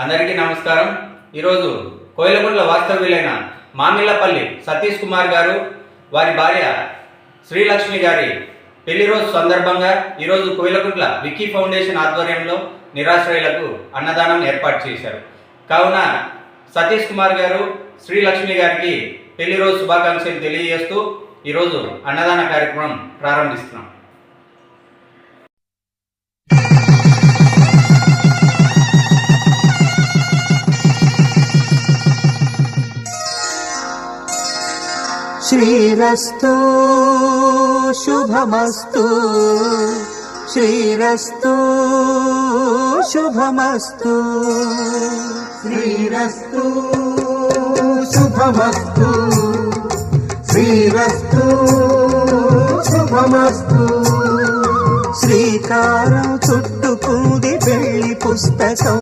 అందరికీ నమస్కారం। ఈరోజు కోయిలకుంట్ల వాస్తవ్యులైన మామిళ్ళపల్లి సతీష్ కుమార్ గారు వారి భార్య శ్రీలక్ష్మి గారి పెళ్లి రోజు సందర్భంగా ఈరోజు కోయిలకుంట్ల విక్కీ ఫౌండేషన్ ఆధ్వర్యంలో నిరాశ్రయులకు అన్నదానం ఏర్పాటు చేశారు। కావున సతీష్ కుమార్ గారు శ్రీలక్ష్మి గారికి పెళ్లి రోజు శుభాకాంక్షలు తెలియజేస్తూ ఈరోజు అన్నదాన కార్యక్రమం ప్రారంభిస్తున్నాం। श्रीरस्तु शुभमस्तु श्रीरस्तु शुभमस्तु श्रीरस्तु शुभमस्तु श्रीरस्तु शुभमस्तु श्रीकारं చుట్టుకుంది పెళ్లి పుస్తకం।